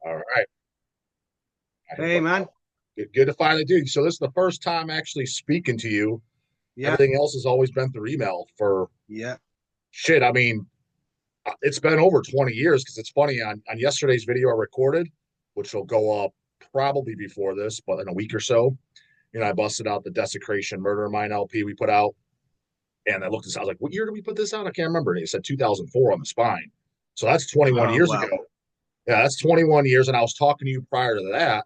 All right. Hey, man. Good to finally do. So this is the first time actually speaking to you. Yeah, Everything else has always been through email for yeah. shit. I mean, it's been over 20 years because it's funny on yesterday's video I recorded, which will go up probably before this, but in a week or so, I busted out the Desecration Murder in Mine LP we put out. And I looked at this, I was like, what year did we put this out? I can't remember. And it said 2004 on the spine. So that's 21 Oh, years ago. wow. Yeah, that's 21 years. And I was talking to you prior to that.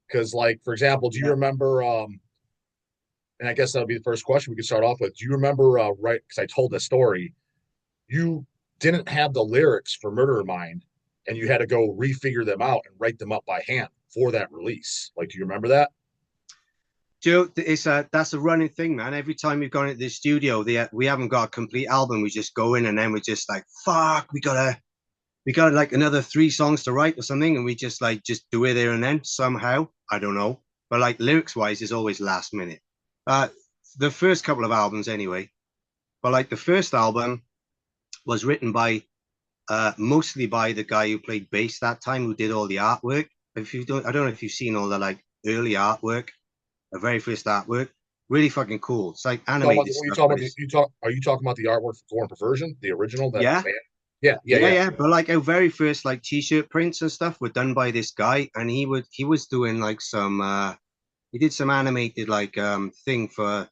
Because, like, for example, do you Yeah. remember? And I guess that'll be the first question we could start off with. Do you remember? Right, because I told the story. You didn't have the lyrics for Murder in Mind, and you had to go refigure them out and write them up by hand for that release. Like, do you remember that? Joe, that's a running thing, man. Every time we've gone into the studio, we haven't got a complete album. We just go in and then we're just like, fuck, we got like another three songs to write or something, and we just do it there and then somehow. I don't know. But like lyrics wise, is always last minute. Uh the first couple of albums anyway. But like the first album was written by mostly by the guy who played bass that time, who did all the artwork. If you don't, I don't know if you've seen all the like early artwork, the very first artwork. Really fucking cool. It's like Talking about animated what you stuff, talking but about? it's Are you talking about the artwork for Corn Perversion, the original, the yeah, band? Yeah, yeah, yeah, yeah. yeah. But like our very first like t-shirt prints and stuff were done by this guy, and he was doing like some he did some animated like thing for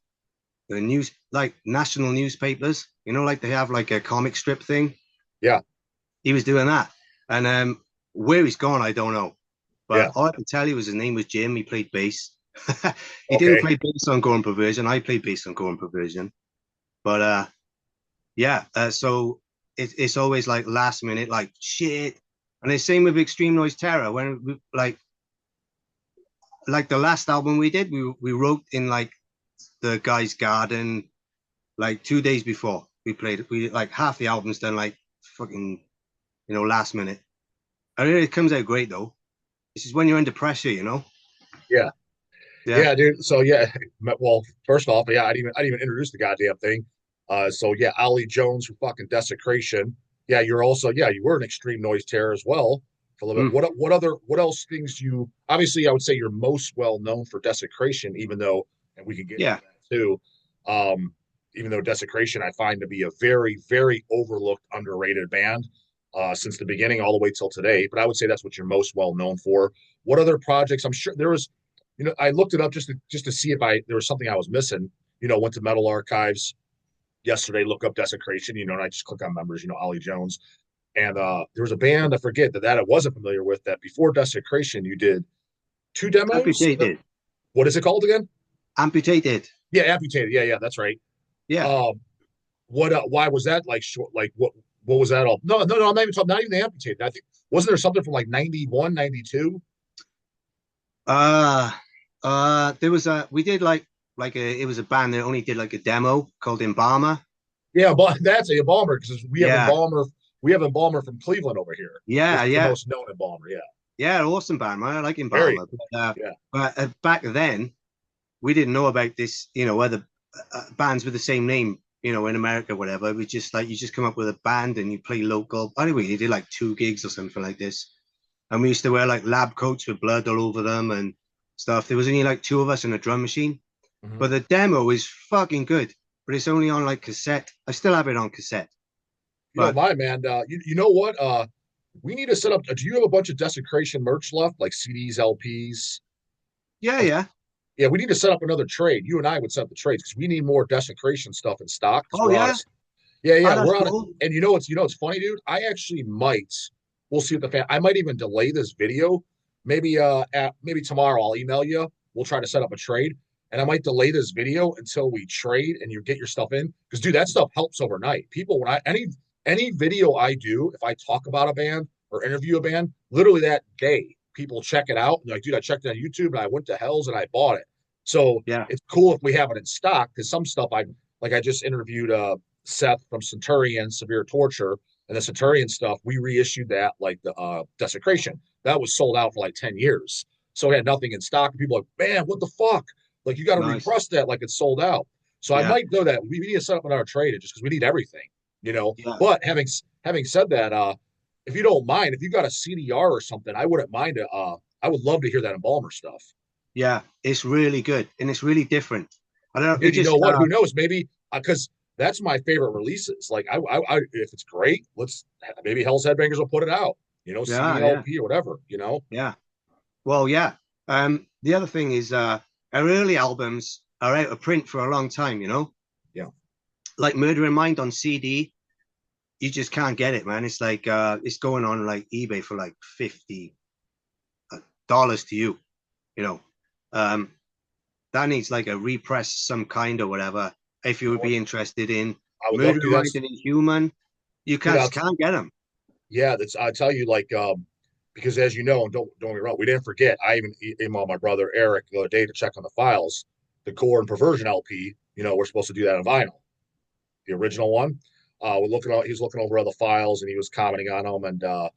the news like national newspapers. You know, like they have like a comic strip thing. Yeah. He was doing that, and where he's gone, I don't know. But Yeah. all I can tell you was his name was Jim. He played bass. He didn't Okay. play bass on Gorn Perversion. I played bass on Gorn Perversion. But yeah, so it's always like last minute, like shit. And the same with Extreme Noise Terror. When we, like the last album we did, we wrote in like the guy's garden like 2 days before we played. We like half the album's done like fucking last minute. And it comes out great though. This is when you're under pressure, you know. Yeah. Yeah. Yeah, dude. So yeah, well, first off, yeah, I didn't even introduce the goddamn thing. So yeah, Ollie Jones for fucking Desecration. Yeah, you're also you were an Extreme Noise Terror as well for a little bit. Mm. What else things you obviously I would say you're most well known for Desecration, even though and we can get into Yeah. that too. Um, even though Desecration I find to be a very, very overlooked, underrated band since the beginning all the way till today. But I would say that's what you're most well known for. What other projects? I'm sure there was I looked it up just to see if there was something I was missing. Went to Metal Archives yesterday, look up Desecration, and I just click on members, Ollie Jones. And there was a band I forget that I wasn't familiar with that before Desecration you did two demos. Amputated. What is it called again? Amputated. Yeah, Amputated. Yeah, that's right. Yeah. Um, what? Why was that like short? Like what? What was that all? No, no, no. I'm not even talking. Not even the Amputated. I think wasn't there something from like 91, 92? Uh there was a we did like a it was a band that only did like a demo called Embalmer. Yeah, but that's a Embalmer because we have Yeah. Embalmer. We have Embalmer from Cleveland over here, Yeah, which is the yeah. most known Embalmer. Yeah, Yeah, awesome band, man. I like very. Embalmer. Yeah, But back then we didn't know about this, other bands with the same name, in America, whatever. We just like you just come up with a band and you play local. Anyway, you did like 2 gigs or something like this. And we used to wear like lab coats with blood all over them and stuff. There was only like two of us in a drum machine. mm-hmm. But the demo is fucking good. But it's only on like cassette. I still have it on cassette. You don't But mind, man. You know what? We need to set up. Do you have a bunch of Desecration merch left, like CDs, LPs? yeah, yeah. Yeah, we need to set up another trade. You and I would set up the trades because we need more Desecration stuff in stock because Oh we're out yeah. of. Yeah, Oh, yeah, that's we're out of. cool. And it's funny, dude. I actually might. We'll see what the fan. I might even delay this video. Maybe tomorrow I'll email you. We'll try to set up a trade, and I might delay this video until we trade and you get your stuff in. Because dude, that stuff helps overnight. People, when I any video I do, if I talk about a band or interview a band, literally that day, people check it out and they're like, dude, I checked it on YouTube and I went to Hell's and I bought it. So Yeah. it's cool if we have it in stock because some stuff I just interviewed Seth from Centurion Severe Torture and the Centurion stuff. We reissued that like the Desecration that was sold out for like 10 years. So we had nothing in stock. And people are like, man, what the fuck? Like you got to Nice. repress that like it's sold out. So I Yeah. might know that we need to set up another trade just because we need everything, Yeah. But having said that, if you don't mind, if you got a CDR or something, I wouldn't mind it. I would love to hear that Embalmer stuff. Yeah, it's really good and it's really different. I don't know. It Dude, you know just what? Who knows? Maybe because that's my favorite releases. Like, if it's great, let's maybe Hell's Headbangers will put it out. You know, yeah, CD yeah, LP or whatever. You know. yeah. Well, yeah. The other thing is, our early albums are out of print for a long time. Yeah. Like Murder in Mind on CD, you just can't get it, man. It's like it's going on like eBay for like $50 to you. You know, um, that needs like a repress some kind or whatever. If you You know would what? be interested in I would love Murder to. in Mind and Inhuman, you Dude, can't can't get them. yeah, that's I tell you, like, because as you know, and don't get me wrong, we didn't forget. I even emailed my brother Eric the other day to check on the files. The Core and Perversion LP. You know, we're supposed to do that on vinyl, the original one. We're looking. He's looking over other files, and he was commenting on them. And I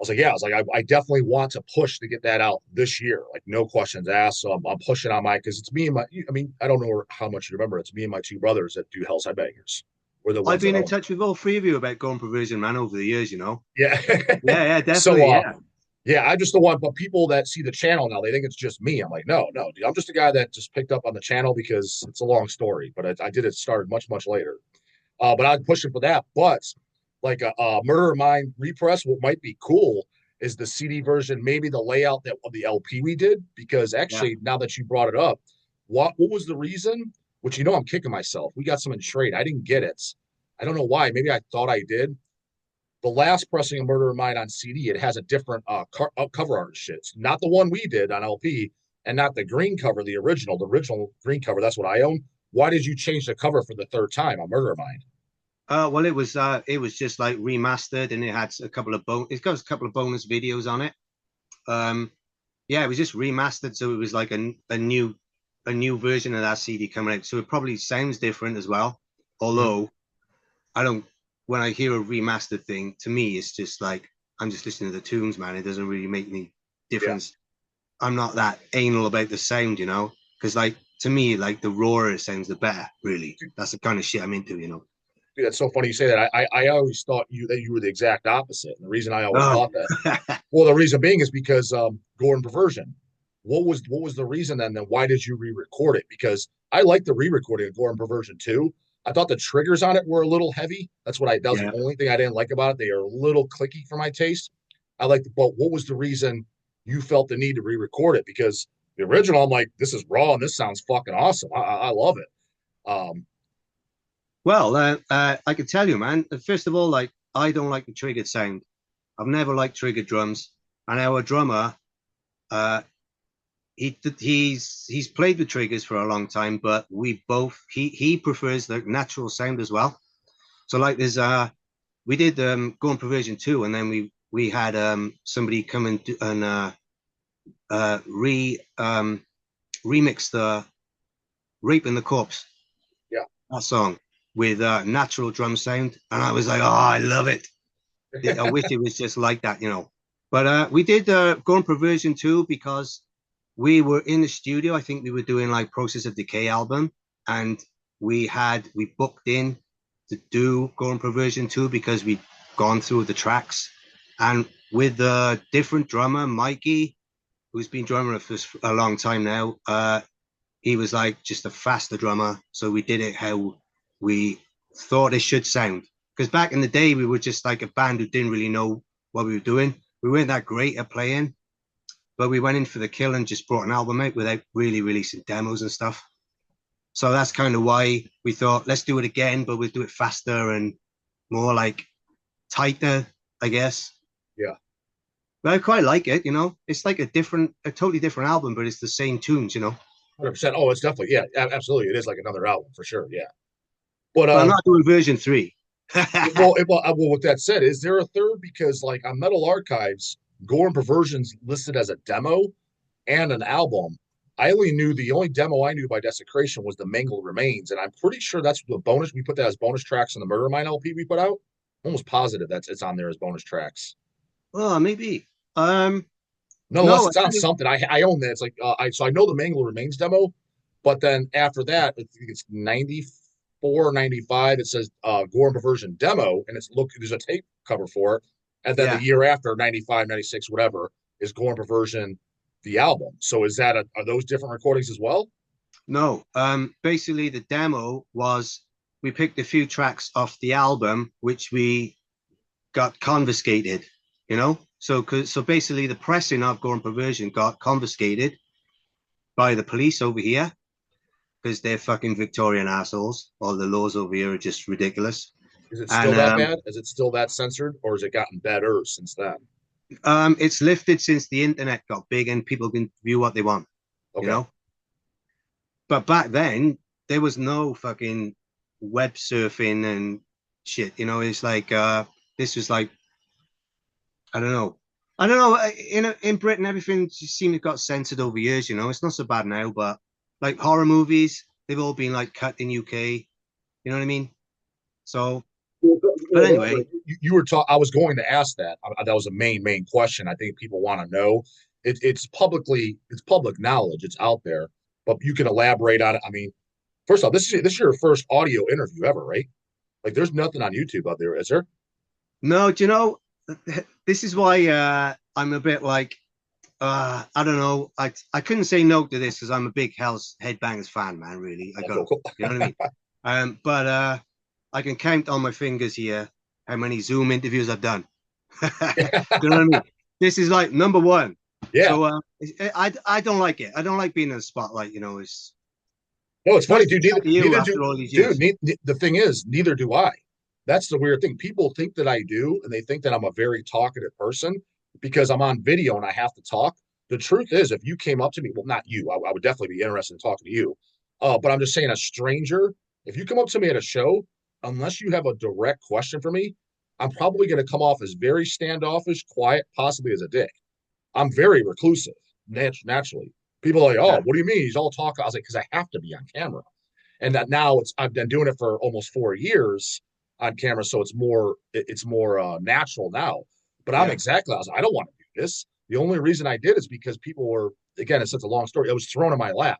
was like, yeah, I was like, I definitely want to push to get that out this year, like no questions asked. So I'm pushing on my because it's me and my. I mean, I don't know how much you remember. It's me and my two brothers that do Hell's Headbangers. We're the I've ones that been in own touch with all three of you about Going Perversion, man, over the years. it. Yeah. Yeah, yeah, So definitely, yeah. yeah, I'm just the one, but people that see the channel now, they think it's just me. I'm like, no, no, dude, I'm just a guy that just picked up on the channel because it's a long story, but I did it started much, much later. But I'm pushing for that. But like a Murder of Mine repress, what might be cool is the CD version, maybe the layout that of the LP we did, because Yeah. actually now that you brought it up, what was the reason? Which you know I'm kicking myself. We got some in trade. I didn't get it. I don't know why. Maybe I thought I did the last pressing of Murder of Mine on CD, it has a different cover art shit. It's not the one we did on LP, and not the green cover, the original. The original green cover, that's what I own. Why did you change the cover for the third time on Murder of Mine? Well, it was just like remastered, and it had a couple of It's got a couple of bonus videos on it. Um, yeah, it was just remastered, so it was like a new version of that CD coming out. So it probably sounds different as well. Mm-hmm. Although I don't, when I hear a remastered thing, to me, it's just like I'm just listening to the tunes, man. It doesn't really make any Yeah, difference. I'm not that anal about the sound, because like to me, like the rawer it sounds, the better. Really, that's the kind of shit I'm into. dude, that's so funny you say that. I always thought you were the exact opposite. And the reason I always Oh, thought that, well, the reason being is because Gordon Perversion. What was the reason then? Then why did you re-record it? Because I like the re-recording of Gordon Perversion too. I thought the triggers on it were a little heavy. That was the yeah. only thing I didn't like about it. They are a little clicky for my taste. I like, but what was the reason you felt the need to re-record it? Because the original, I'm like, this is raw and this sounds fucking awesome. I love it. Well, I can tell you, man. First of all, like I don't like the triggered sound. I've never liked triggered drums. And our drummer, uh, he's played with triggers for a long time, but he prefers the natural sound as well. So like we did Go on Perversion 2, and then we had somebody come and remix the Raping the Corpse, Yeah. that song, with natural drum sound, and I was like, oh, I love it. I wish it was just like that. But we did Go on Perversion 2 because we were in the studio. I think we were doing like Process of Decay album, and we booked in to do Go on Perversion 2 because we'd gone through the tracks, and with the different drummer, Mikey, who's been drummer for a long time now. He was like just a faster drummer, so we did it how we thought it should sound. Because back in the day, we were just like a band who didn't really know what we were doing. We weren't that great at playing, but we went in for the kill and just brought an album out without really releasing demos and stuff. So that's kind of why we thought, let's do it again, but we'll do it faster and more like tighter, I guess. Yeah. But I quite like it. It's like a totally different album, but it's the same tunes. 100%. Oh, it's definitely, yeah, absolutely. It is like another album for sure. Yeah. But But I'm not doing version 3. well, with that said, is there a third? Because like on Metal Archives, Gore and Perversion's listed as a demo and an album. The only demo I knew by Desecration was the Mangled Remains, and I'm pretty sure that's the bonus. We put that as bonus tracks in the Murder Mine LP we put out. Almost positive that's it's on there as bonus tracks. Oh, maybe. Um, Nonetheless, no, it's on something. I own that. It's like I know the Mangled Remains demo, but then after that, I think it's 94, 95. It says Gore and Perversion demo, and there's a tape cover for it. And then the Yeah. year after, 95, 96, whatever, is Gorn Perversion, the album. So is that are those different recordings as well? No. Basically, the demo was we picked a few tracks off the album, which we got confiscated. You know, so basically, the pressing of Gorn Perversion got confiscated by the police over here because they're fucking Victorian assholes. All the laws over here are just ridiculous. Is it And still that bad? Is it still that censored, or has it gotten better since then? it's lifted since the internet got big and people can view what they want, you Okay. know. But back then, there was no fucking web surfing and shit. You know, it's like this was like I don't know. I don't know. In Britain, everything just seemed to got censored over years. You know, it's not so bad now, but like horror movies, they've all been like cut in UK. You know what I mean? So, but anyway, you were talking. I was going to ask that. That was a main question. I think people want to know. It's public knowledge. It's out there, but you can elaborate on it. I mean, first off, this is your first audio interview ever, right? Like, there's nothing on YouTube out there, is there? no, do you know? This is why I'm a bit like I don't know. I couldn't say no to this because I'm a big Hell's Headbangers fan, man. Really, I Oh, got cool, cool. you know what I mean. But I can count on my fingers here how many Zoom interviews I've done. You know what I mean? This is like number one. Yeah. So I don't like it. I don't like being in the spotlight. You know, it's No, it's funny, nice to dude. chat to you Neither do, after all these dude. years. The thing is, neither do I. That's the weird thing. People think that I do, and they think that I'm a very talkative person because I'm on video and I have to talk. The truth is, if you came up to me, well, not you, I would definitely be interested in talking to you. But I'm just saying, a stranger, if you come up to me at a show, unless you have a direct question for me, I'm probably going to come off as very standoffish, quiet, possibly as a dick. I'm very reclusive naturally. People are like, oh, Yeah, what do you mean? He's all talking. I was like, because I have to be on camera. And that now I've been doing it for almost 4 years on camera. So it's more natural now. But I'm yeah, exactly, I was like, I don't want to do this. The only reason I did is because people were, again, it's such a long story. It was thrown in my lap.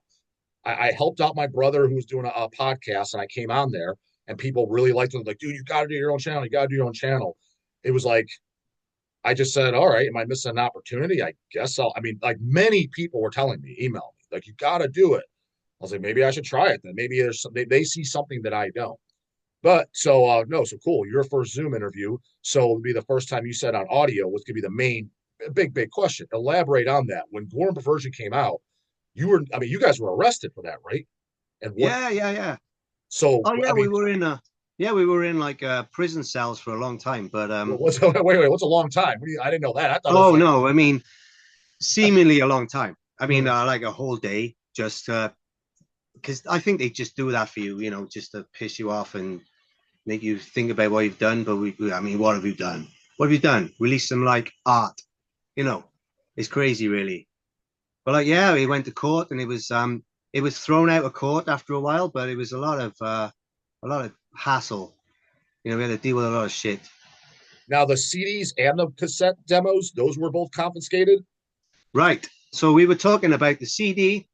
I helped out my brother who was doing a podcast and I came on there and people really liked it. Like, dude, you got to do your own channel. You got to do your own channel. It was like, I just said, all right, am I missing an opportunity? I guess I mean, like many people were telling me, email me, like, you got to do it. I was like, maybe I should try it then. Maybe they see something that I don't. But so, no, so cool. Your first Zoom interview. So it would be the first time you said on audio was going to be the main big question. Elaborate on that. When Gorn Perversion came out, I mean, you guys were arrested for that, right? And what, yeah. so, Oh yeah, I mean, we were in like prison cells for a long time. But wait, what's a long time? I didn't know that. I thought it was oh like, no, I mean seemingly a long time. I mean hmm. like a whole day, just because I think they just do that for you, you know, just to piss you off and make you think about what you've done. But I mean, what have you done? What have you done? Release some like art, you know? It's crazy, really. But like, yeah, he went to court and it was thrown out of court after a while, but it was a lot of hassle. You know, we had to deal with a lot of shit. Now the CDs and the cassette demos, those were both confiscated. Right. So we were talking about the CD.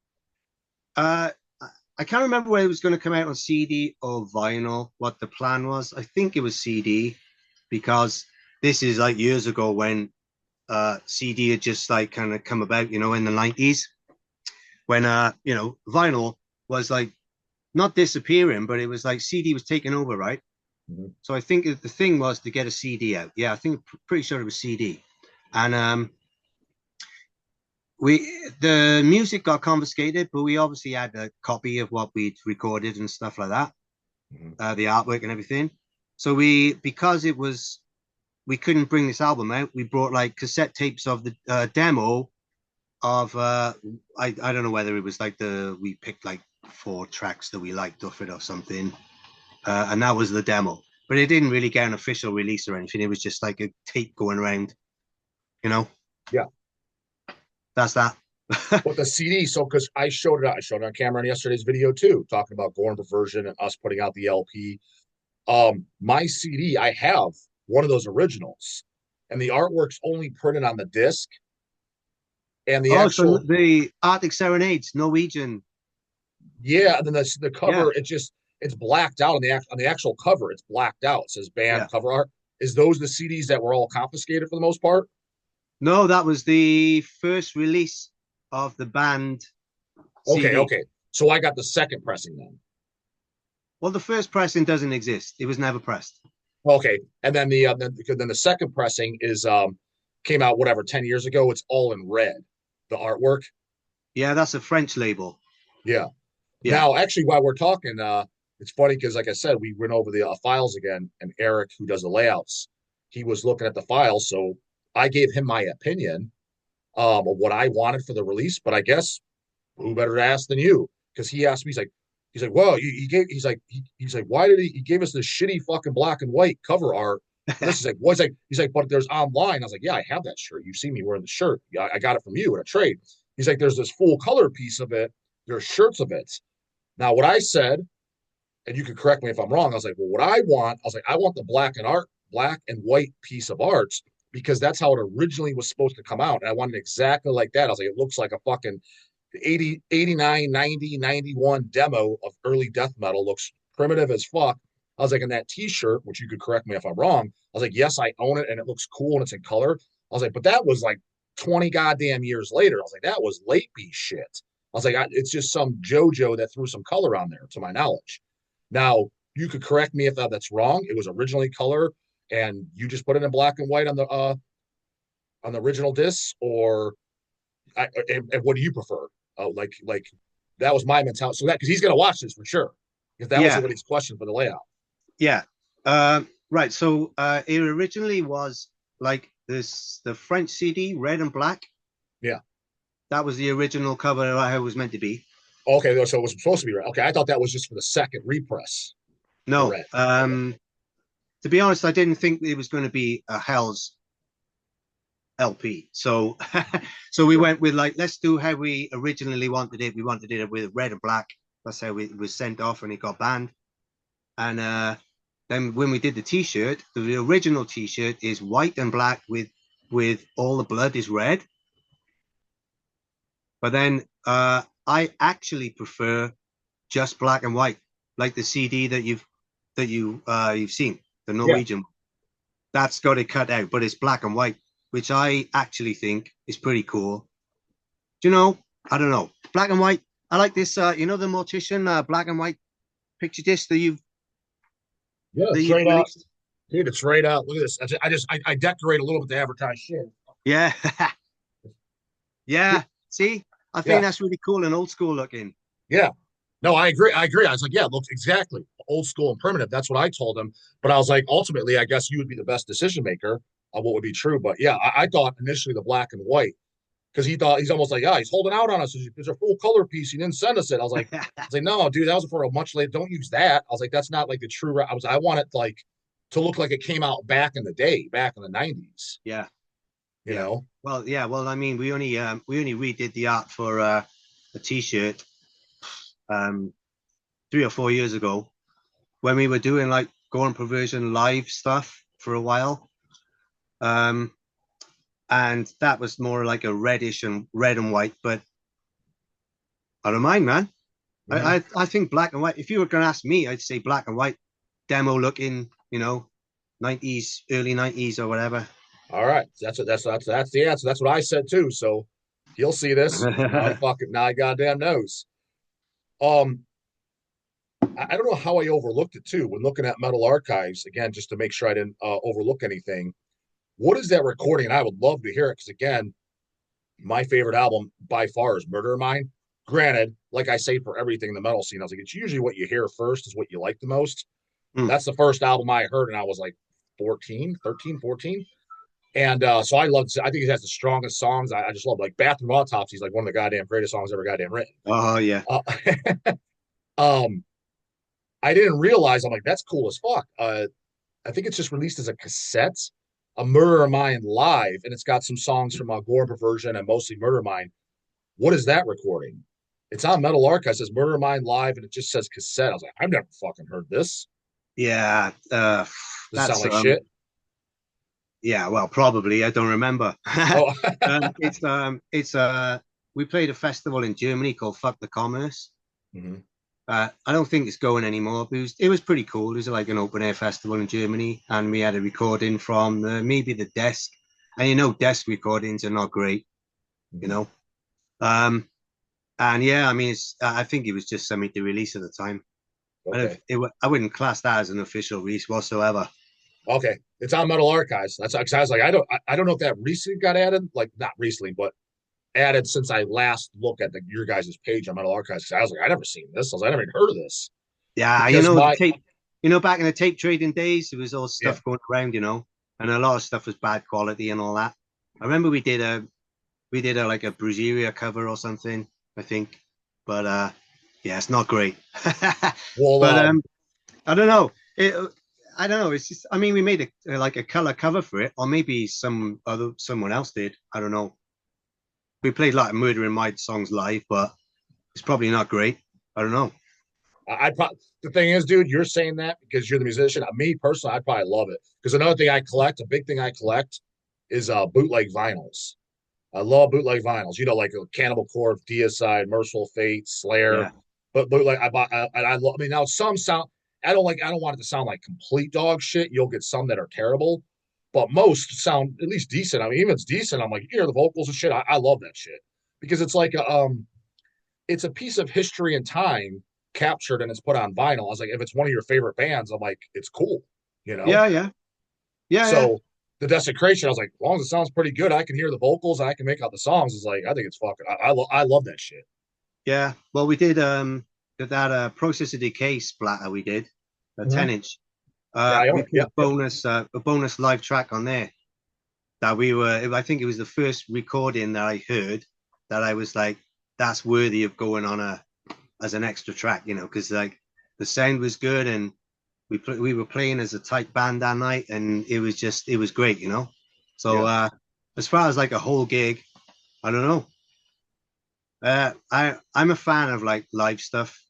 Uh, I can't remember whether it was going to come out on CD or vinyl, what the plan was. I think it was CD because this is like years ago when CD had just like kind of come about, you know, in the 90s when, you know, vinyl was like not disappearing, but it was like CD was taking over, right? Mm-hmm. So I think the thing was to get a CD out. Yeah, I think pretty sure it was CD. And the music got confiscated, but we obviously had a copy of what we'd recorded and stuff like that, Mm-hmm. the artwork and everything. So because it was we couldn't bring this album out, we brought like cassette tapes of the demo of I don't know whether it was like we picked like 4 tracks that we liked off it or something, and that was the demo. But it didn't really get an official release or anything. It was just like a tape going around, you know. Yeah. That's that. But the CD, so because I showed it on camera in yesterday's video too, talking about Gorn Perversion and us putting out the LP. My CD, I have one of those originals, and the artwork's only printed on the disc, and the Oh, so actual, the Arctic Serenades, Norwegian. yeah, and then the Yeah, cover, it's blacked out on the actual cover, it's blacked out. It says band yeah, cover art. Is those the CDs that were all confiscated for the most part? No, that was the first release of the band Okay, CD. okay. So I got the second pressing then. Well, the first pressing doesn't exist. It was never pressed. Okay, and then then the second pressing is came out whatever 10 years ago. It's all in red, the artwork. Yeah, that's a French label. Yeah. Yeah. Now, actually, while we're talking, it's funny because, like I said, we went over the files again, and Eric, who does the layouts, he was looking at the files, so I gave him my opinion of what I wanted for the release. But I guess who better to ask than you? Because he asked me, he's like, well, he gave, he's like, why did he gave us this shitty fucking black and white cover art? And this is like, what's like, he's like, but there's online. I was like, yeah, I have that shirt. You've seen me wearing the shirt. Yeah, I got it from you in a trade. He's like, there's this full color piece of it. There's shirts of it. Now, what I said, and you can correct me if I'm wrong. I was like, well, what I want, I was like, I want the black and white piece of art because that's how it originally was supposed to come out. And I wanted exactly like that. I was like, it looks like a fucking 80, 89, 90, 91 demo of early death metal. Looks primitive as fuck. I was like, in that t-shirt, which you could correct me if I'm wrong. I was like, yes, I own it and it looks cool and it's in color. I was like, but that was like 20 goddamn years later. I was like, that was late piece shit. I was like, it's just some JoJo that threw some color on there, to my knowledge. Now, you could correct me if that's wrong. It was originally color, and you just put it in black and white on the original disc, or and what do you prefer? Like that was my mentality. So that because he's gonna watch this for sure, because that was Yeah. what his question for the layout. Yeah. Right. So it originally was like this the French CD, red and black. Yeah. That was the original cover how it was meant to be. Okay, so it was supposed to be red. Okay, I thought that was just for the second repress, the No. red. Okay. To be honest, I didn't think it was going to be a Hell's LP. So so we Sure. went with like let's do how we originally wanted it. We wanted it with red and black. That's how it was sent off and it got banned. And then when we did the t-shirt, the original t-shirt is white and black with all the blood is red. But then I actually prefer just black and white, like the CD that you've seen, the Yeah. Norwegian. That's got it cut out, but it's black and white, which I actually think is pretty cool. Do you know? I don't know. Black and white. I like this. You know the Mortician black and white picture disc Yeah, that you've straight up. released. Dude, it's right out. Look at this. I decorate a little bit to advertise shit. Yeah, yeah. See, I think Yeah. that's really cool and old school looking. Yeah. No, I agree. I agree. I was like, yeah, it looks exactly old school and primitive. That's what I told him. But I was like, ultimately, I guess you would be the best decision maker of what would be true. But yeah, I thought initially the black and white because he thought he's almost like, yeah, he's holding out on us. It's a full color piece. He didn't send us it. I was like, no, dude, that was for a much later. Don't use that. I was like, that's not like the true. I want it like to look like it came out back in the day, back in the 90s. Yeah, You yeah. know? Well, yeah. Well, I mean, we only redid the art for a t-shirt 3 or 4 years ago when we were doing like Gore and Perversion live stuff for a while. And that was more like a reddish and red and white, but I don't mind, man. Yeah. I think black and white. If you were going to ask me, I'd say black and white, demo looking, 90s, early 90s or whatever. All right. That's the answer. That's what I said too. So he'll see this. Now he goddamn knows. Um, I don't know how I overlooked it too when looking at Metal Archives again, just to make sure I didn't overlook anything. What is that recording? And I would love to hear it because again, my favorite album by far is Murder of Mine. Granted, like I say for everything in the metal scene, I was like, it's usually what you hear first is what you like the most. Mm. That's the first album I heard, and I was like 14, 13, 14. And so I love. I think it has the strongest songs. I just love like Bathroom Autopsy is like one of the goddamn greatest songs ever goddamn written. Oh yeah. Uh, um, I didn't realize. I'm like, that's cool as fuck. I think it's just released as a cassette, a Murder of Mine live, and it's got some songs from Gore Perversion and mostly Murder of Mine. What is that recording? It's on Metal Archive. It says Murder of Mine live, and it just says cassette. I was like, I've never fucking heard this. Yeah. Does it sound That's like shit? yeah, well, probably. I don't remember. Oh, It's we played a festival in Germany called Fuck the Commerce. mm-hmm. I don't think it's going anymore. But it was pretty cool. It was like an open air festival in Germany, and we had a recording from maybe the desk. And desk recordings are not great, you Mhm. know. Um, and yeah, I mean, I think it was just something to release at the time. Okay. I wouldn't class that as an official release whatsoever. Okay. It's on Metal Archives. That's 'cause I was like, I don't know if that recently got added, like not recently, but added since I last looked at your guys' page on Metal Archives. 'Cause I was like, I never seen this. I never even heard of this Yeah, because the my tape. Back in the tape trading days, there was all yeah stuff going around, and a lot of stuff was bad quality and all that. I remember we did a like a Brujeria cover or something, I think, but yeah, it's not great. well But I don't know. I don't know. It's just, I mean, we made like a color cover for it, or maybe someone else did. I don't know. We played like Murder in My songs live, but it's probably not great. I don't know. I probably the thing is, dude, you're saying that because you're the musician. Me personally, I'd probably love it because another thing I collect, a big thing I collect, is bootleg vinyls. I love bootleg vinyls. Like Cannibal Corpse, Deicide, Merciful Fate, Slayer. Yeah, But bootleg, I bought. I love. I mean, now some sound. I don't like. I don't want it to sound like complete dog shit. You'll get some that are terrible, but most sound at least decent. I mean, even if it's decent, I'm like, you hear the vocals and shit. I love that shit because it's like it's a piece of history and time captured and it's put on vinyl. I was like, if it's one of your favorite bands, I'm like, it's cool, you know? yeah, yeah, yeah, yeah. So the Desecration, I was like, as long as it sounds pretty good, I can hear the vocals, I can make out the songs. It's like, I think it's fucking, I love that shit. Yeah. Well, we did that Process of Decay splatter we did, a Mhm. 10-inch. Yeah, I own We it. put Yep, yep. a bonus live track on there that I think it was the first recording that I heard that I was like, that's worthy of going on as an extra track, because like the sound was good and we were playing as a tight band that night and it was great. So Yeah. as far as like a whole gig, I don't know. I'm a fan of like live stuff,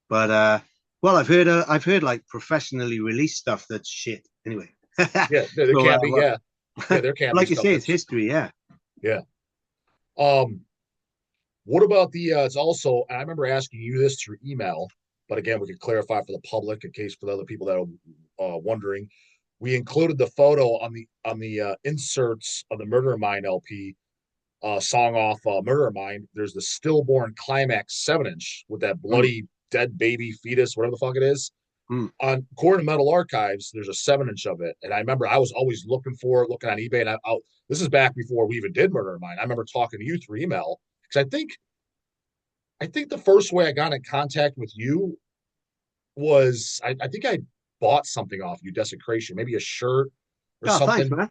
but well, I've heard like professionally released stuff that's shit. Anyway, Yeah, there so can be, well, yeah. Yeah, there can be like you stuff say, it's that's, history. Yeah. yeah. Um, what about it's also, and I remember asking you this through email, but again, we could clarify for the public in case for the other people that are wondering. We included the photo on the inserts of the Murder of Mine LP song off Murder of Mine. There's the Stillborn Climax 7-inch with that Mm, bloody dead baby fetus, whatever the fuck it is. mm. On Core Metal Archives, there's a 7-inch of it, and I remember I was always looking for it, looking on eBay, and this is back before we even did Murder of Mine. I remember talking to you through email because I think the first way I got in contact with you was I think I bought something off you, Desecration, maybe a shirt or Oh, thanks, something. man.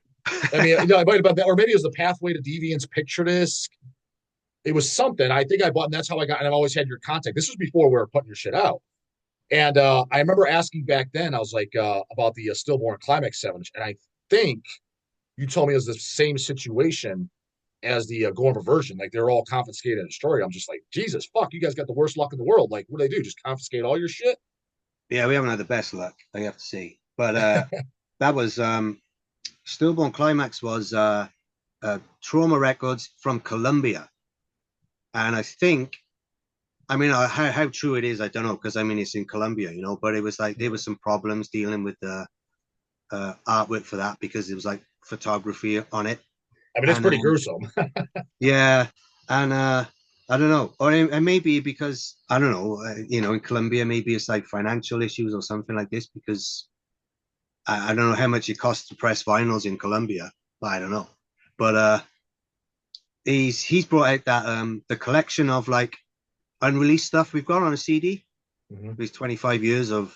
I mean, it might have been that, or maybe it was the Pathway to Deviance picture disc. It was something I think I bought, and that's how I got. And I've always had your contact. This was before we were putting your shit out. And I remember asking back then, I was like, about the Stillborn Climax 7, and I think you told me it was the same situation as the Gorma version. Like they're all confiscated and destroyed. I'm just like, Jesus, fuck, you guys got the worst luck in the world. Like, what do they do? Just confiscate all your shit? Yeah, we haven't had the best luck, I have to say. But that was Stillborn Climax was Trauma Records from Colombia, and I think. I mean, how true it is, I don't know, because I mean, it's in Colombia, but it was like there was some problems dealing with the artwork for that because it was like photography on it. I mean, it's And pretty gruesome. yeah, and I don't know, or and maybe because I don't know, in Colombia, maybe it's like financial issues or something like this because I don't know how much it costs to press vinyls in Colombia. I don't know, but he's brought out that the collection of like unreleased stuff we've got on a CD. Mhm. It's 25 years of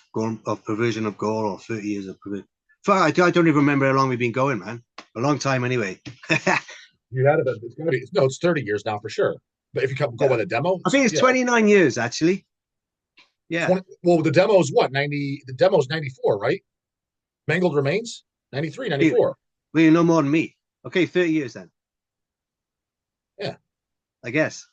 perversion of gore or 30 years of perversion. I don't even remember how long we've been going, man. A long time anyway. You had it. It's gonna be no. It's 30 years now for sure. But if you go by Yeah. the demo, I think it's yeah, 29 years actually. Yeah. 20. Well, the demo is what 90. The demo is 94, right? Mangled Remains 93, Anyway, 94. well, you know more than me. Okay, 30 years then, Yeah. I guess.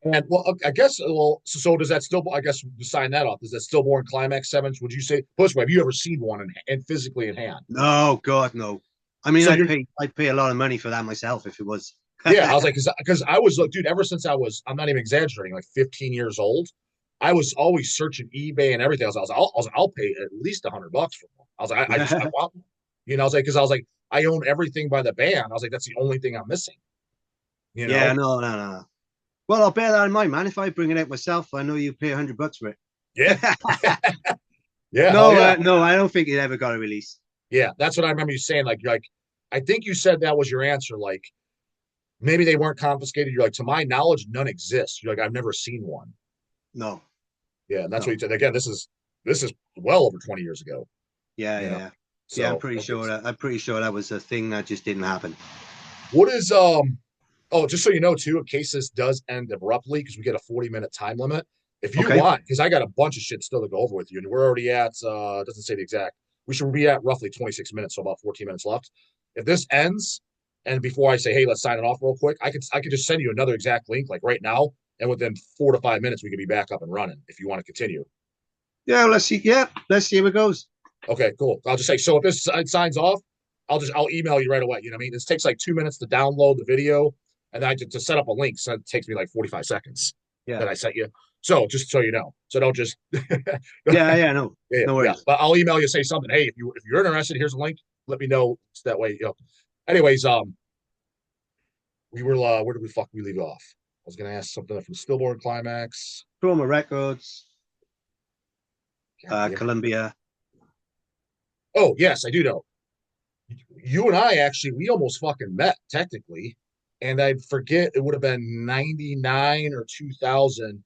And well, I guess so does that still? I guess to sign that off. Is that Stillborn Climax 7? Would you say? Plus, have you ever seen one and physically in hand? No, God, no. I mean, So I'd you're pay I'd pay a lot of money for that myself if it was. yeah. I was like, because I was like, dude. Ever since I'm not even exaggerating, like 15 years old, I was always searching eBay and everything. I'll pay at least $100 for one. I was like, I want one. You know, I was like, because I was like, I own everything by the band. I was like, that's the only thing I'm missing. You Yeah, know? no, no, no. Well, I'll bear that in mind, man. If I bring it out myself, I know you pay $100 for it. Yeah. Yeah, hell No, yeah. no, I don't think it ever got a release. Yeah. That's what I remember you saying. Like, you're like, I think you said that was your answer. Like, maybe they weren't confiscated. You're like, to my knowledge, none exist. You're like, I've never seen one. No, Yeah, and that's what no. you said. Again, this is well over 20 years ago. Yeah, You know, yeah, yeah. so okay. I'm pretty sure that was a thing that just didn't happen. What is Oh, just so you know too, in case this does end abruptly, because we get a 40-minute time limit. If you Okay. want, because I got a bunch of shit still to go over with you, and we're already at it doesn't say the exact. We should be at roughly 26 minutes, so about 14 minutes left. If this ends, and before I say, hey, let's sign it off real quick, I could just send you another exact link like right now, and within 4 to 5 minutes we could be back up and running if you want to continue. Yeah, let's see. Yeah, let's see how it goes. Okay, cool. I'll just say so if this signs off, I'll email you right away. You know what I mean? This takes like 2 minutes to download the video, and I to set up a link. So it takes me like 45 seconds Yeah, that I sent you. So just so you know, so don't just yeah, yeah. No, yeah, no yeah. worries. But I'll email you say something. Hey, if you're interested, here's a link. Let me know. So that way, you know. Anyways, we were where did we leave off? I was gonna ask something from Stillborn Climax. Chroma Records, God damn it. Columbia. Oh yes, I do know. You and I actually we almost fucking met technically, and I forget it would have been 99 or 2000.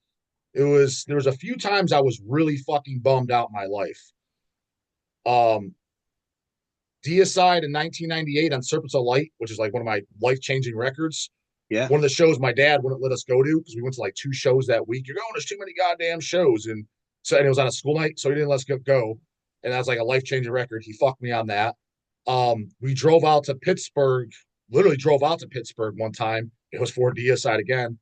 There was a few times I was really fucking bummed out in my life. Um Deicide in 1998 on Serpents of Light, which is like one of my life-changing records. Yeah. One of the shows my dad wouldn't let us go to because we went to like 2 shows that week. You're going, there's too many goddamn shows. And it was on a school night, so he didn't let us go. And that was like a life-changing record. He fucked me on that. We drove out to Pittsburgh, literally drove out to Pittsburgh one time. It was for Deicide again.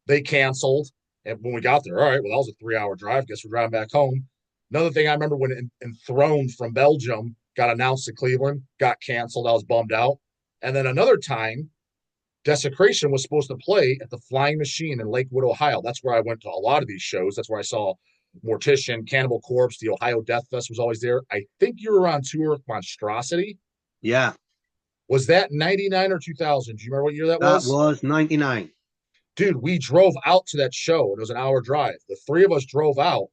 They canceled. And when we got there, all right, well, that was a 3-hour drive. Guess we're driving back home. Another thing I remember when Enthroned from Belgium got announced to Cleveland, got canceled. I was bummed out. And then another time, Desecration was supposed to play at the Flying Machine in Lakewood, Ohio. That's where I went to a lot of these shows. That's where I saw Mortician, Cannibal Corpse, the Ohio Death Fest was always there. I think you were on tour with Monstrosity. Yeah, Was that 99 or 2000? Do you remember what year that that was? was 99. Dude, we drove out to that show. It was an hour drive. The three of us drove out,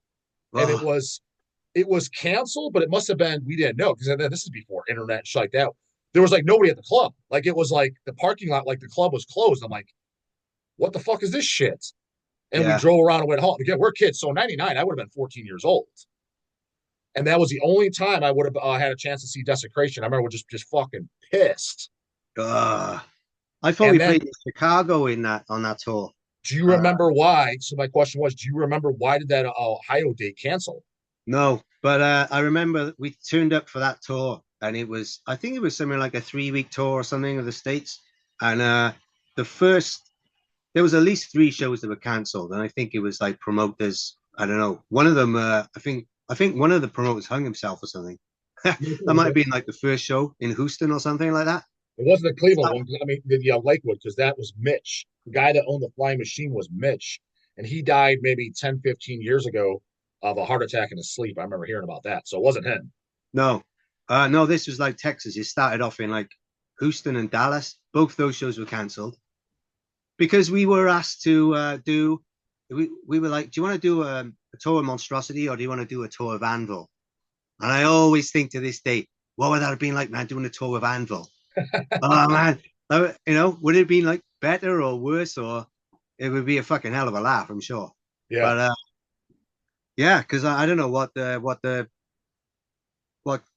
and it Oh, was canceled, but it must have been we didn't know because this is before internet and shit like that. There was like nobody at the club. Like it was like the parking lot, like the club was closed. I'm like, what the fuck is this shit? And we yeah. drove around and went home. Again, we're kids. So 99, I would have been 14 years old. And that was the only time I would have had a chance to see Desecration. I remember just fucking pissed. Uh, I thought we And then, played in Chicago in that on that tour. do you Uh, remember why? So my question was, do you remember why did that Ohio date cancel? no, but I remember we tuned up for that tour, and I think it was something like a 3 week tour or something of the States. And the first, there was at least 3 shows that were cancelled, and I think it was like promoters. I don't know. One of them, I think one of the promoters hung himself or something. That might have been like the first show in Houston or something like that. It wasn't the Cleveland one. I mean, the Lakewood, because that was Mitch. The guy that owned the Flying Machine was Mitch. And he died maybe 10, 15 years ago of a heart attack in his sleep. I remember hearing about that. So it wasn't him. No, no, this was like Texas. It started off in like Houston and Dallas. Both those shows were cancelled because we were asked to do. We were like, do you want to do a tour of Monstrosity or do you want to do a tour of Anvil? And I always think to this day, what would that have been like, man, doing a tour of Anvil? Oh man, would it have been like better or worse, or it would be a fucking hell of a laugh, I'm sure. Yeah. But yeah, because I don't know what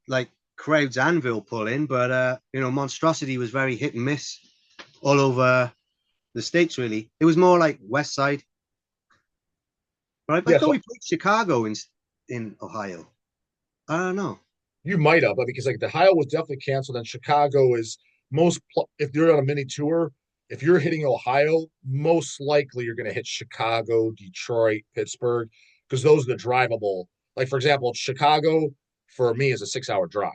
like crowds Anvil pull in, but Monstrosity was very hit and miss all over the States. Really, it was more like West Side. But I Yeah. thought So we played Chicago in Ohio. I don't know. you might have, but because like the Ohio was definitely canceled, and Chicago is if you're on a mini tour, if you're hitting Ohio, most likely you're going to hit Chicago, Detroit, Pittsburgh, because those are the drivable. Like for example, Chicago for me is a 6-hour drive.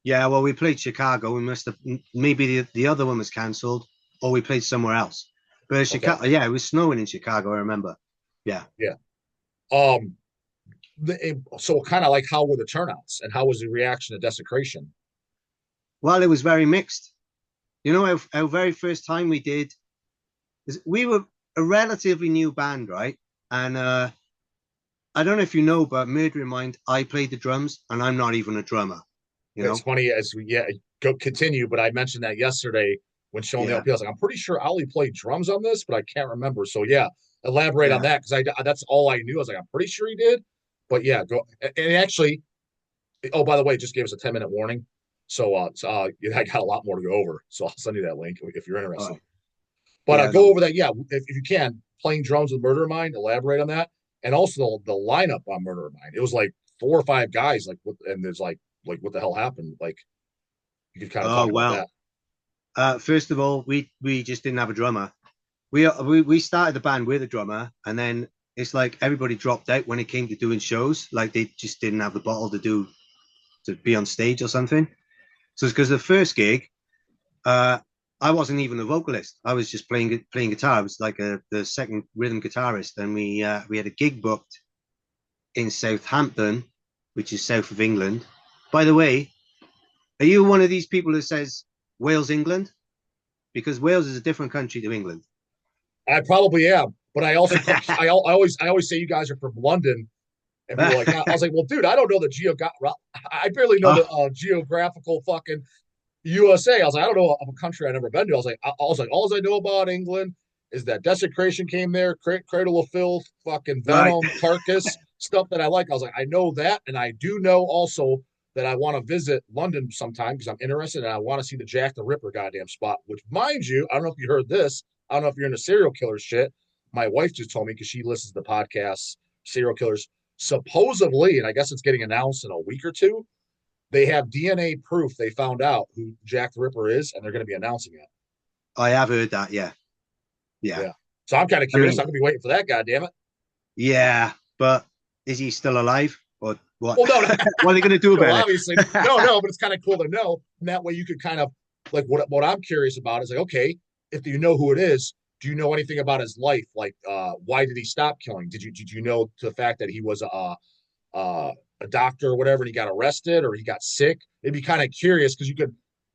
Yeah, well, we played Chicago. We must have maybe the other one was cancelled, or we played somewhere else. But Okay. Chicago, yeah, it was snowing in Chicago. I remember. Yeah, Yeah. Um, so kind of like how were the turnouts and how was the reaction to Desecration? Well, it was very mixed. You know, our very first time we did, we were a relatively new band, right? And I don't know if you know, but Murder in Mind, I played the drums, and I'm not even a drummer. You It's know? funny as we go continue, but I mentioned that yesterday when showing the Yeah, LP. I was like, I'm pretty sure Ollie played drums on this, but I can't remember. So yeah, elaborate on yeah. that because I that's all I knew. I was like, I'm pretty sure he did, but yeah, go and actually. Oh, by the way, just gave us a 10-minute warning. I got a lot more to go over. So I'll send you that link if you're All interested. right. But Yeah, go no. over that. Yeah, if you can, playing drums with Murder Mind, elaborate on that. And also the lineup on Murder Mind. It was like 4 or 5 guys, and there's like what the hell happened? Like you could kind of Oh talk about well. that. First of all, we just didn't have a drummer. We started the band with a drummer, and then it's like everybody dropped out when it came to doing shows. Like they just didn't have the bottle to be on stage or something. So it's because the first gig, uh, I wasn't even a vocalist. I was just playing guitar. I was like the second rhythm guitarist, and we had a gig booked in Southampton, which is south of England. By the way, are you one of these people who says Wales, England? Because Wales is a different country to England. I probably am, but I also I always say you guys are from London, and people are like, I was like, well, dude, I don't know the I barely know the Oh, geographical fucking USA. I was like, I don't know of a country I've never been to. I was like, all I know about England is that Desecration came there, Cradle of Filth, fucking right. Venom, Carcass, stuff that I like. I was like, I know that, and I do know also that I want to visit London sometime because I'm interested and I want to see the Jack the Ripper goddamn spot. Which, mind you, I don't know if you heard this. I don't know if you're into serial killer shit. My wife just told me because she listens to podcasts, serial killers. Supposedly, and I guess it's getting announced in a week or two, they have DNA proof they found out who Jack the Ripper is, and they're going to be announcing it. I have heard that. Yeah. Yeah. Yeah. So I'm kind of I curious. mean, I'm going to be waiting for that. God damn it. yeah, but is he still alive or what? Well, no, What are they going to do well, about it? obviously, no, but it's kind of cool to know. And that way, you could kind of like what I'm curious about is like, okay, if you know who it is, do you know anything about his life? Like, why did he stop killing? Did you know to the fact that he was uh, a doctor or whatever, and he got arrested or he got sick? It'd be kind of curious because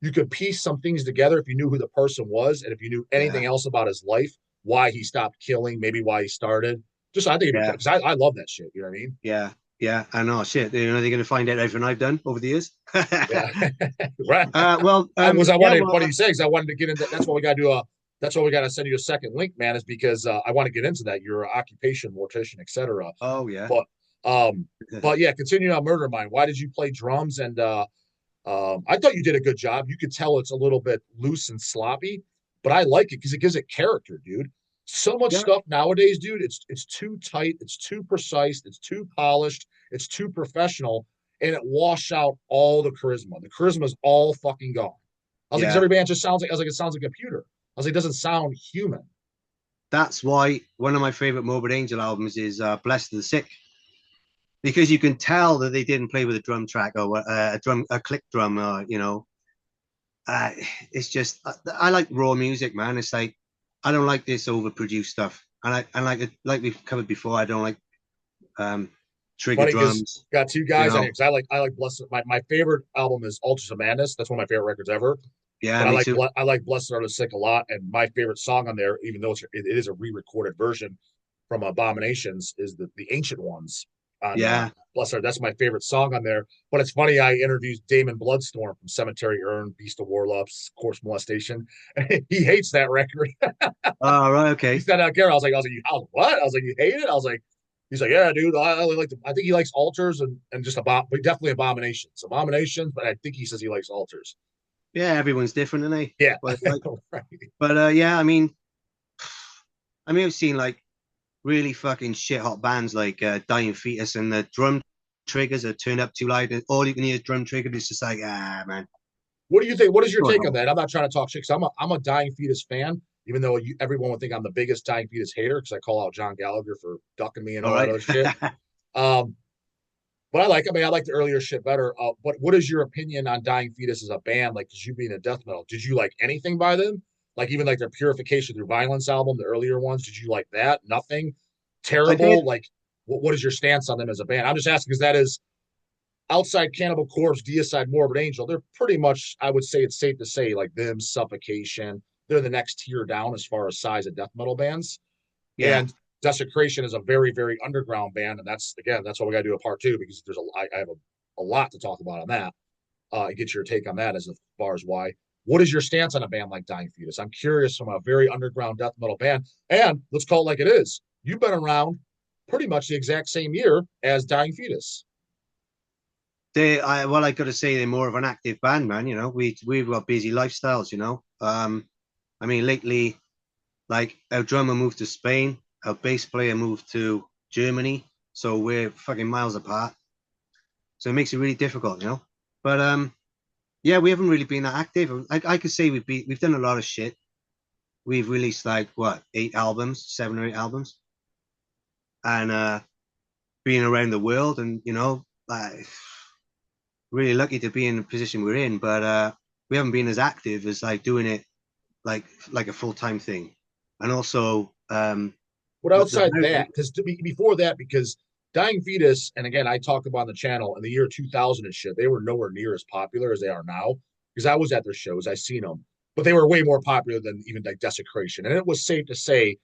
you could piece some things together if you knew who the person was and if you knew anything Yeah. else about his life, why he stopped killing, maybe why he started. Just I think it'd be Yeah. because I love that shit. You know what I mean? Yeah. Yeah. I know. Shit. You know, they're going to find out everything I've done over the years. Yeah, right. Well, I yeah. wanted Well, what do you say? Because I wanted to get into. That's why we got to do a. That's why we got to send you a second link, man. Is because I want to get into that your occupation, mortician, etc. oh, yeah. But um, but yeah, continuing on Murder Mind. Why did you play drums? And I thought you did a good job. You could tell it's a little bit loose and sloppy, but I like it because it gives it character, dude. So much Yeah. stuff nowadays, dude. It's too tight. It's too precise. It's too polished. It's too professional, and it washed out all the charisma. The charisma is all fucking gone. I was like, because Yeah. every band just sounds like I was like, it sounds like a computer. I was like, it doesn't sound human. That's why one of my favorite Morbid Angel albums is Blessed of the Sick, because you can tell that they didn't play with a drum track or a click drum, or uh, it's just I like raw music, man. It's like I don't like this overproduced stuff, and like we've covered before. I don't like um, trigger Funny because drums. got two You guys on here know, because I like Blessed. My favorite album is Ultras of Madness. That's one of my favorite records ever. yeah, But me too. I like Blessed Are the Sick a lot, and my favorite song on there, even though it is a re-recorded version from Abominations, is the Ancient Ones on Yeah, Blessed Are. That's my favorite song on there. But it's funny, I interviewed Damon Bloodstorm from Cemetery Urn, Beast of Warlops, Corpse Molestation. He hates that record. oh right, He okay, said out there, what? I was like, you hate it? I was like, he's like, yeah, dude. I like. I think he likes altars and just but definitely abominations. But I think he says he likes altars. yeah. Everyone's different, isn't they? Yeah, But like, right. but yeah, I've seen like really fucking shit hot bands like Dying Fetus, and the drum triggers are turned up too loud, and all you can hear is drum trigger. It's just like, ah, man. What do you think? What is your Go on, take on home. that? I'm not trying to talk shit because I'm a Dying Fetus fan, even though everyone would think I'm the biggest Dying Fetus hater because I call out John Gallagher for ducking me and All all that right. other shit. Um, but I like the earlier shit better. But what is your opinion on Dying Fetus as a band? Like, because you being a death metal, did you like anything by them? Like even like their Purification Through Violence album, the earlier ones, did you like that? Nothing. I did. Terrible. Like what is your stance on them as a band? I'm just asking because that is outside Cannibal Corpse, Deicide, Morbid Angel. They're pretty much, I would say it's safe to say, like them, Suffocation. They're the next tier down as far as size of death metal bands. Yeah. And Desecration is a very, very underground band, and that's again, that's why we got to do a part two because I have a lot to talk about on that. Get your take on that as far as why. What is your stance on a band like Dying Fetus? I'm curious from a very underground death metal band, and let's call it like it is. You've been around pretty much the exact same year as Dying Fetus. Well, I got to say they're more of an active band, man. You know, we've got busy lifestyles. You know, I mean, lately, like our drummer moved to Spain, our bass player moved to Germany, so we're fucking miles apart. So it makes it really difficult, you know. But yeah, we haven't really been that active. I could say we've done a lot of shit. We've released like what 8 albums, 7 or 8 albums, and being around the world, and you know, like really lucky to be in the position we're in. But we haven't been as active as like doing it like a full time thing, and also What outside that? Because before that, because Dying Fetus, and again, I talk about on the channel in the year 2000 and shit, they were nowhere near as popular as they are now. Because I was at their shows, I seen them, but they were way more popular than even like Desecration. And it was safe to say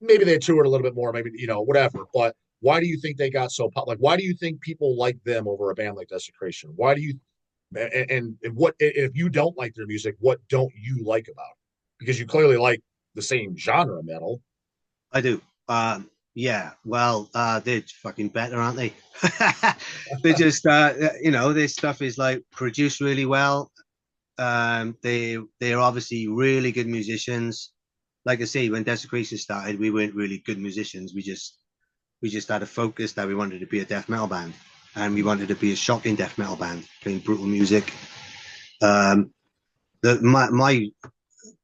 maybe they toured a little bit more, maybe whatever. But why do you think they got so popular? Like, why do you think people like them over a band like Desecration? Why do you and what if you don't like their music? What don't you like about it? Because you clearly like the same genre of metal. I do. Yeah. Well, they're fucking better, aren't they? They just, you know, this stuff is like produced really well. They're obviously really good musicians. Like I say, when Desecration started, we weren't really good musicians. We just had a focus that we wanted to be a death metal band, and we wanted to be a shocking death metal band, playing brutal music. Um, my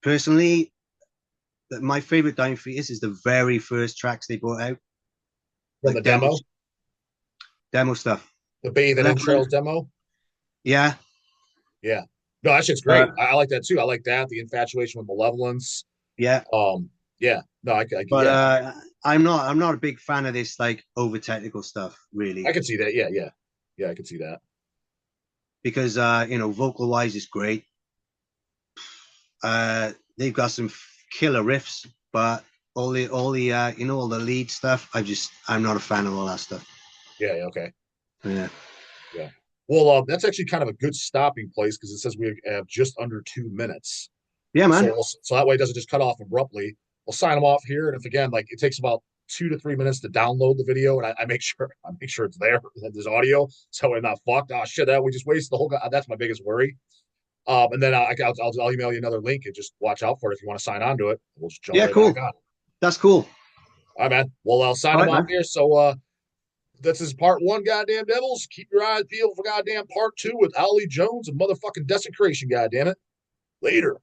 personally, my favorite Dying Fetus is the very first tracks they brought out, From the like demo demo, demo stuff. the Bathe and Entrails demo. Yeah, Yeah. No, that shit's uh, great. I like that too. I like that. The infatuation with malevolence. yeah. Yeah. No, But yeah. I'm not a big fan of this like over technical stuff, I really, can see that. Yeah, yeah. Yeah, I can see that. because you know, vocal wise is great. They've got some killer riffs, but all the you know, all the lead stuff, I'm not a fan of all that stuff. Yeah, yeah, okay. Yeah. Yeah. Well, that's actually kind of a good stopping place because it says we have just under 2 minutes. Yeah, So man. so that way it doesn't just cut off abruptly. We'll sign them off here. And if again, like it takes about 2 to 3 minutes to download the video, and I make sure it's there, that there's audio, so we're not fucked. Oh shit, that we just wasted the whole. That's my biggest worry. And then I'll email you another link and just watch out for it if you want to sign on to it. We'll just jump Yeah, right back cool. on. That's cool. All right, man. Well, I'll sign All them right, off man. here. So this is part one, goddamn devils. Keep your eyes peeled for goddamn part two with Ollie Jones and motherfucking Desecration, goddamn it. Later.